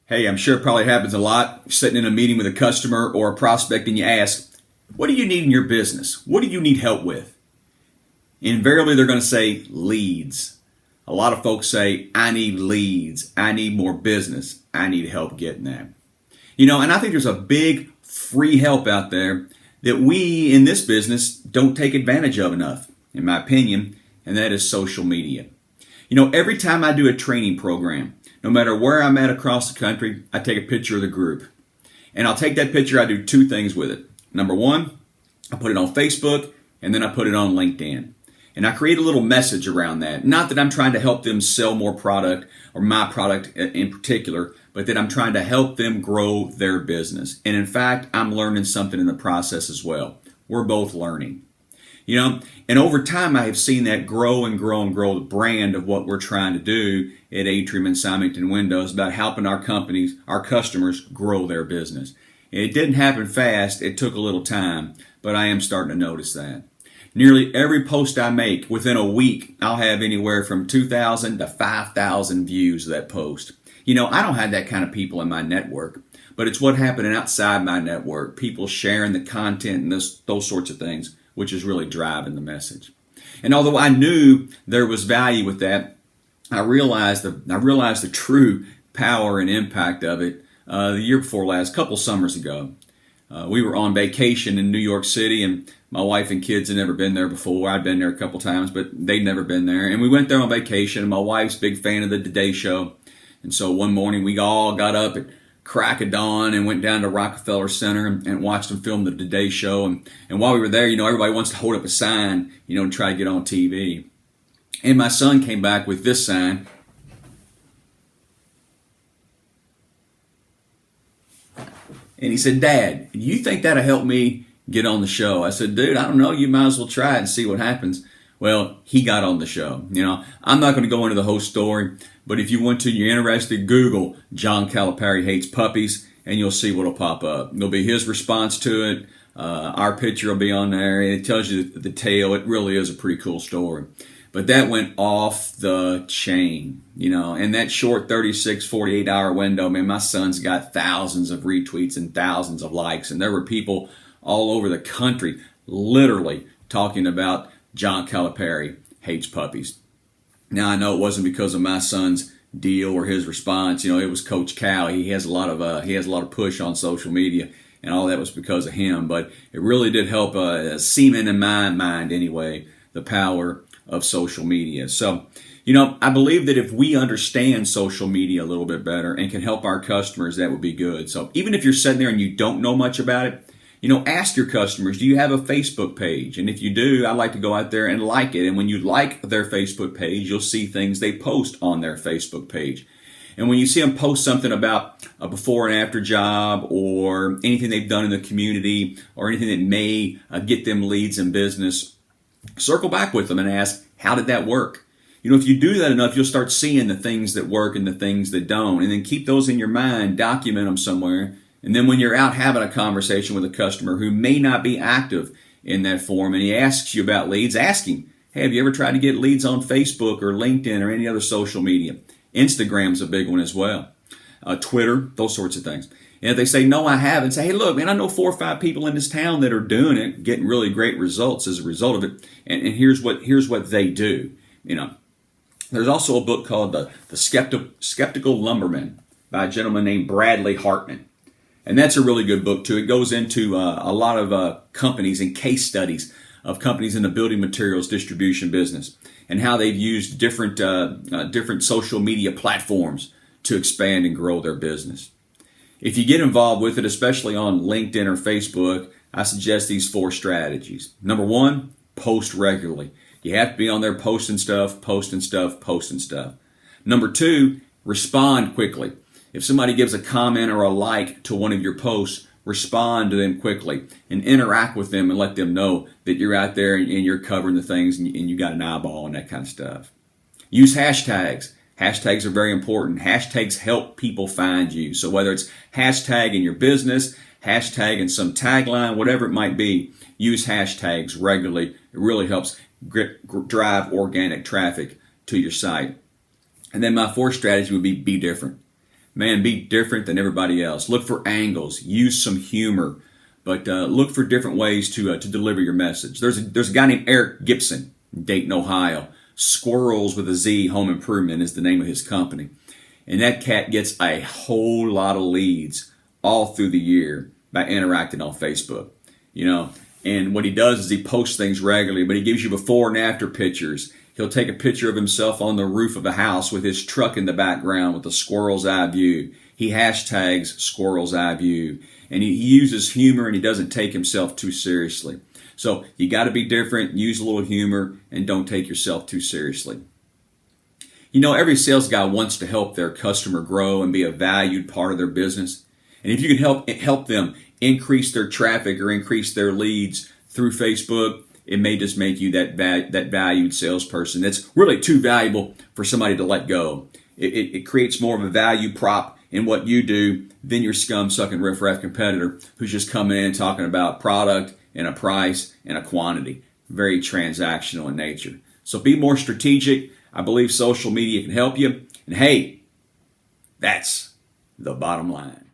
Hey, I'm sure it probably happens a lot. You're sitting in a meeting with a customer or a prospect and you ask, what do you need in your business? What do you need help with? Invariably, they're going to say leads. A lot of folks say, I need leads. I need more business. I need help getting that. And I think there's a big free help out there that we in this business don't take advantage of enough, in my opinion, and that is social media. Every time I do a training program, no matter where I'm at across the country, I take a picture of the group. And I'll take that picture, I do two things with it. Number one, I put it on Facebook, and then I put it on LinkedIn. And I create a little message around that. Not that I'm trying to help them sell more product or my product in particular, but that I'm trying to help them grow their business. And in fact, I'm learning something in the process as well. We're both learning. And over time, I have seen that grow and grow and grow the brand of what we're trying to do at Atrium and Symington Windows about helping our companies, our customers grow their business. And it didn't happen fast. It took a little time, but I am starting to notice that. Nearly every post I make, within a week, I'll have anywhere from 2,000 to 5,000 views of that post. I don't have that kind of people in my network, but it's what happening outside my network, people sharing the content and those sorts of things, which is really driving the message. And although I knew there was value with that, I realized the true power and impact of it the year before last, a couple summers ago. We were on vacation in New York City, and my wife and kids had never been there before. I'd been there a couple times, but they'd never been there. And we went there on vacation, and my wife's a big fan of the Today Show. And so one morning we all got up at crack of dawn and went down to Rockefeller Center and watched them film the Today Show. And while we were there, everybody wants to hold up a sign, and try to get on TV. And my son came back with this sign. And he said, Dad, do you think that'll help me get on the show? I said, dude, I don't know. You might as well try it and see what happens. Well, he got on the show. I'm not going to go into the whole story, but if you want to, you're interested, Google John Calipari hates puppies, and you'll see what'll pop up. There'll be his response to it. Our picture will be on there. It tells you the tale. It really is a pretty cool story. But that went off the chain, in that short 36, 48-hour window, man, my son's got thousands of retweets and thousands of likes. And there were people all over the country literally talking about John Calipari hates puppies. Now, I know it wasn't because of my son's deal or his response. It was Coach Cal. He has a lot of push on social media, and all that was because of him. But it really did help cement in my mind anyway the power of social media. So, I believe that if we understand social media a little bit better and can help our customers, that would be good. So even if you're sitting there and you don't know much about it, ask your customers, do you have a Facebook page? And if you do, I'd like to go out there and like it. And when you like their Facebook page, you'll see things they post on their Facebook page. And when you see them post something about a before and after job or anything they've done in the community or anything that may get them leads in business, circle back with them and ask, how did that work? If you do that enough, you'll start seeing the things that work and the things that don't. And then keep those in your mind, document them somewhere. And then when you're out having a conversation with a customer who may not be active in that forum and he asks you about leads, ask him, hey, have you ever tried to get leads on Facebook or LinkedIn or any other social media? Instagram's a big one as well. Twitter, those sorts of things. And if they say, no, I haven't, say, hey, look, man, I know 4 or 5 people in this town that are doing it, getting really great results as a result of it. And here's what they do. There's also a book called The Skeptical Lumberman by a gentleman named Bradley Hartman. And that's a really good book, too. It goes into a lot of companies and case studies of companies in the building materials distribution business and how they've used different social media platforms to expand and grow their business. If you get involved with it, especially on LinkedIn or Facebook, I suggest these 4 strategies. Number 1, post regularly. You have to be on there posting stuff. Number 2, respond quickly. If somebody gives a comment or a like to one of your posts, respond to them quickly and interact with them and let them know that you're out there and you're covering the things and you got an eyeball and that kind of stuff. Use hashtags. Hashtags are very important. Hashtags help people find you. So whether it's hashtag in your business, hashtag in some tagline, whatever it might be, use hashtags regularly. It really helps drive organic traffic to your site. And then my 4th strategy would be different. Man, be different than everybody else. Look for angles. Use some humor. But look for different ways to deliver your message. There's a guy named Eric Gibson in Dayton, Ohio. Squirrels with a Z Home Improvement is the name of his company. And that cat gets a whole lot of leads all through the year by interacting on Facebook. And what he does is he posts things regularly, but he gives you before and after pictures. He'll take a picture of himself on the roof of a house with his truck in the background with a squirrel's eye view. He hashtags squirrel's eye view. And he uses humor, and he doesn't take himself too seriously. So you got to be different, use a little humor, and don't take yourself too seriously. Every sales guy wants to help their customer grow and be a valued part of their business. And if you can help them increase their traffic or increase their leads through Facebook, it may just make you that valued salesperson that's really too valuable for somebody to let go. It creates more of a value prop in what you do than your scum-sucking riff-raff competitor who's just coming in talking about product and a price and a quantity. Very transactional in nature. So be more strategic. I believe social media can help you. And hey, that's the bottom line.